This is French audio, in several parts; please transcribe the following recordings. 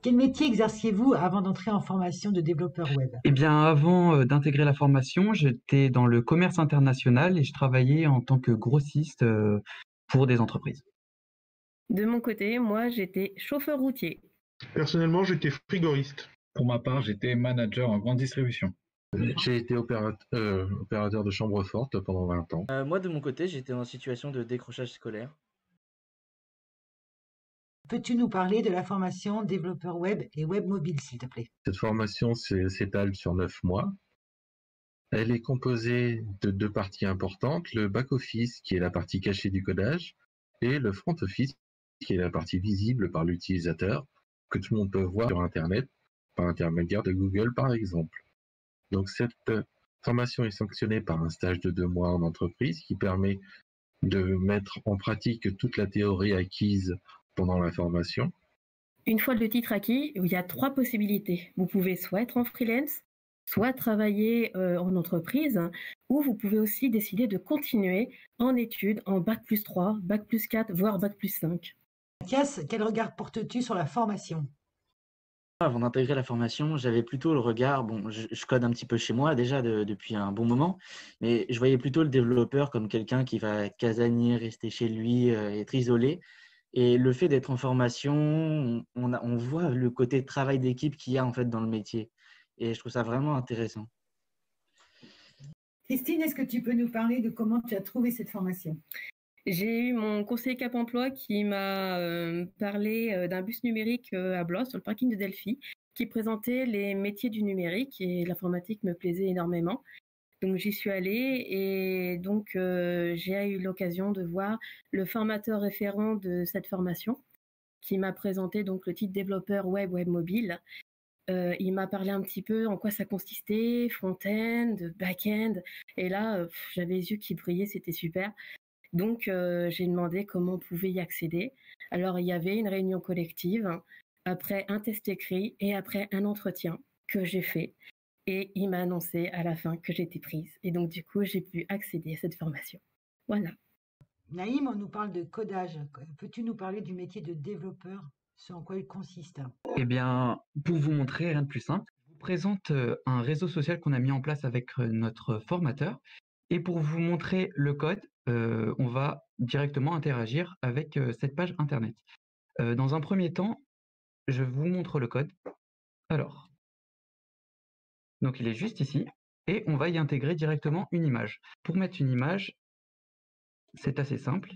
Quel métier exerciez-vous avant d'entrer en formation de développeur web? Eh bien, avant d'intégrer la formation, j'étais dans le commerce international et je travaillais en tant que grossiste pour des entreprises. De mon côté, moi, j'étais chauffeur routier. Personnellement, j'étais frigoriste. Pour ma part, j'étais manager en grande distribution. J'ai été opérateur de chambre forte pendant 20 ans. Moi, de mon côté, j'étais en situation de décrochage scolaire. Peux-tu nous parler de la formation développeur web et web mobile, s'il te plaît? Cette formation s'étale sur 9 mois. Elle est composée de deux parties importantes, le back-office qui est la partie cachée du codage et le front-office qui est la partie visible par l'utilisateur que tout le monde peut voir sur Internet par intermédiaire de Google par exemple. Donc cette formation est sanctionnée par un stage de 2 mois en entreprise qui permet de mettre en pratique toute la théorie acquise pendant la formation. Une fois le titre acquis, il y a 3 possibilités. Vous pouvez soit être en freelance, soit travailler en entreprise, ou vous pouvez aussi décider de continuer en études en bac+3, bac+4, voire bac+5. Mathias, quel regard portes-tu sur la formation? Avant d'intégrer la formation, j'avais plutôt le regard, bon, je code un petit peu chez moi déjà depuis un bon moment, mais je voyais plutôt le développeur comme quelqu'un qui va casanier, rester chez lui, être isolé. Et le fait d'être en formation, on voit le côté travail d'équipe qu'il y a en fait dans le métier. Et je trouve ça vraiment intéressant. Christine, est-ce que tu peux nous parler de comment tu as trouvé cette formation? J'ai eu mon conseiller Cap Emploi qui m'a parlé d'un bus numérique à Blois, sur le parking de Delphi, qui présentait les métiers du numérique et l'informatique me plaisait énormément. Donc j'y suis allée et donc j'ai eu l'occasion de voir le formateur référent de cette formation qui m'a présenté donc le titre développeur web, web mobile. Il m'a parlé un petit peu en quoi ça consistait, front-end, back-end, et là j'avais les yeux qui brillaient, c'était super. Donc j'ai demandé comment on pouvait y accéder. Alors il y avait une réunion collective, après un test écrit et après un entretien que j'ai fait. Et il m'a annoncé à la fin que j'étais prise. Et donc, du coup, j'ai pu accéder à cette formation. Voilà. Naïm, on nous parle de codage. Peux-tu nous parler du métier de développeur, ce en quoi il consiste? Eh bien, pour vous montrer rien de plus simple, je vous présente un réseau social qu'on a mis en place avec notre formateur. Et pour vous montrer le code, on va directement interagir avec cette page Internet. Dans un premier temps, je vous montre le code. Alors, donc il est juste ici et on va y intégrer directement une image. Pour mettre une image, c'est assez simple.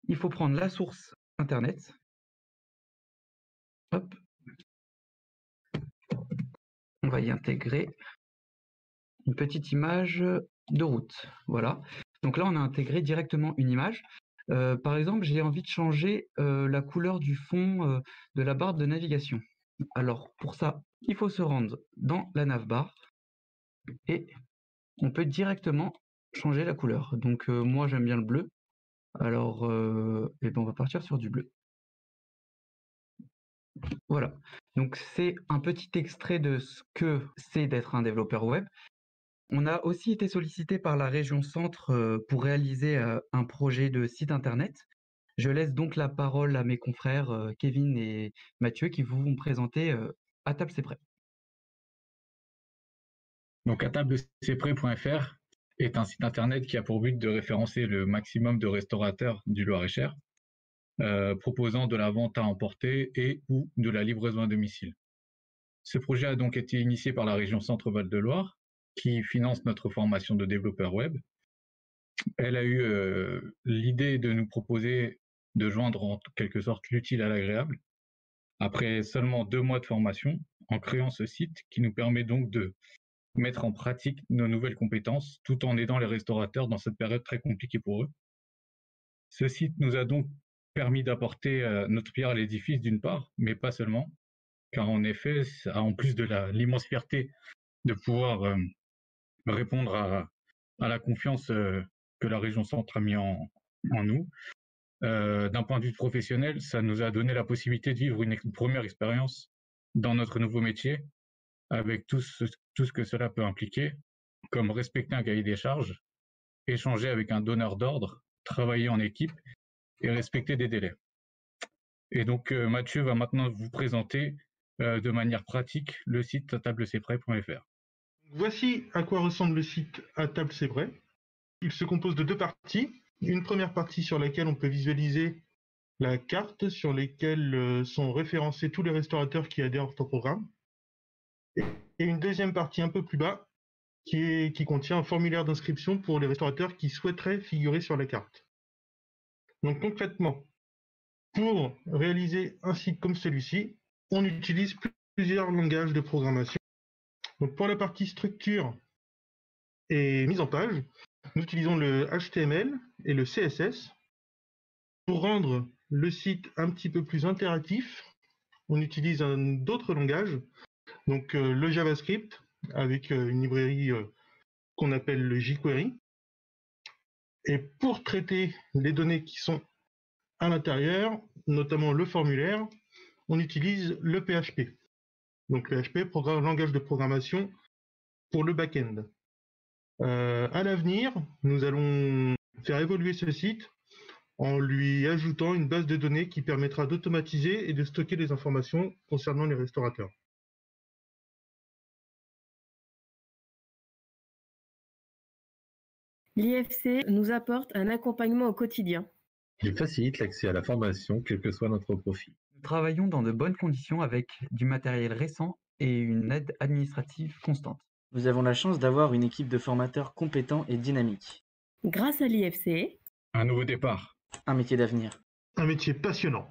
Il faut prendre la source Internet. Hop. On va y intégrer une petite image de route. Voilà. Donc là, on a intégré directement une image. Par exemple, j'ai envie de changer la couleur du fond de la barre de navigation. Alors pour ça, il faut se rendre dans la navbar et on peut directement changer la couleur. Donc moi j'aime bien le bleu. Alors eh ben, on va partir sur du bleu. Voilà. Donc c'est un petit extrait de ce que c'est d'être un développeur web. On a aussi été sollicité par la région Centre pour réaliser un projet de site internet. Je laisse donc la parole à mes confrères Kevin et Mathieu qui vous vont présenter À table c'est prêt. Donc, atablecprêt.fr est un site internet qui a pour but de référencer le maximum de restaurateurs du Loir-et-Cher, proposant de la vente à emporter et ou de la livraison à domicile. Ce projet a donc été initié par la région Centre-Val de Loire, qui finance notre formation de développeur web. Elle a eu l'idée de nous proposer de joindre en quelque sorte l'utile à l'agréable, après seulement 2 mois de formation, en créant ce site qui nous permet donc de mettre en pratique nos nouvelles compétences tout en aidant les restaurateurs dans cette période très compliquée pour eux. Ce site nous a donc permis d'apporter notre pierre à l'édifice d'une part, mais pas seulement, car en effet, en plus de l'immense fierté de pouvoir répondre à la confiance que la région Centre a mis en nous, d'un point de vue professionnel, ça nous a donné la possibilité de vivre une première expérience dans notre nouveau métier, avec tout ce que cela peut impliquer, comme respecter un cahier des charges, échanger avec un donneur d'ordre, travailler en équipe et respecter des délais. Et donc Mathieu va maintenant vous présenter de manière pratique le site atablecprêt.fr. Voici à quoi ressemble le site À table c'est prêt. Il se compose de deux parties. Une première partie sur laquelle on peut visualiser la carte sur laquelle sont référencés tous les restaurateurs qui adhèrent au programme. Et une deuxième partie un peu plus bas qui contient un formulaire d'inscription pour les restaurateurs qui souhaiteraient figurer sur la carte. Donc concrètement, pour réaliser un site comme celui-ci, on utilise plusieurs langages de programmation. Donc pour la partie structure et mise en page, nous utilisons le HTML et le CSS. Pour rendre le site un petit peu plus interactif, on utilise d'autres langages, donc le JavaScript avec une librairie qu'on appelle le jQuery. Et pour traiter les données qui sont à l'intérieur, notamment le formulaire, on utilise le PHP. Donc PHP, langage de programmation pour le back-end. À l'avenir, nous allons faire évoluer ce site en lui ajoutant une base de données qui permettra d'automatiser et de stocker les informations concernant les restaurateurs. L'IFC nous apporte un accompagnement au quotidien. Il facilite l'accès à la formation, quel que soit notre profil. Nous travaillons dans de bonnes conditions avec du matériel récent et une aide administrative constante. Nous avons la chance d'avoir une équipe de formateurs compétents et dynamiques. Grâce à l'IFC, Un nouveau départ. Un métier d'avenir. Un métier passionnant.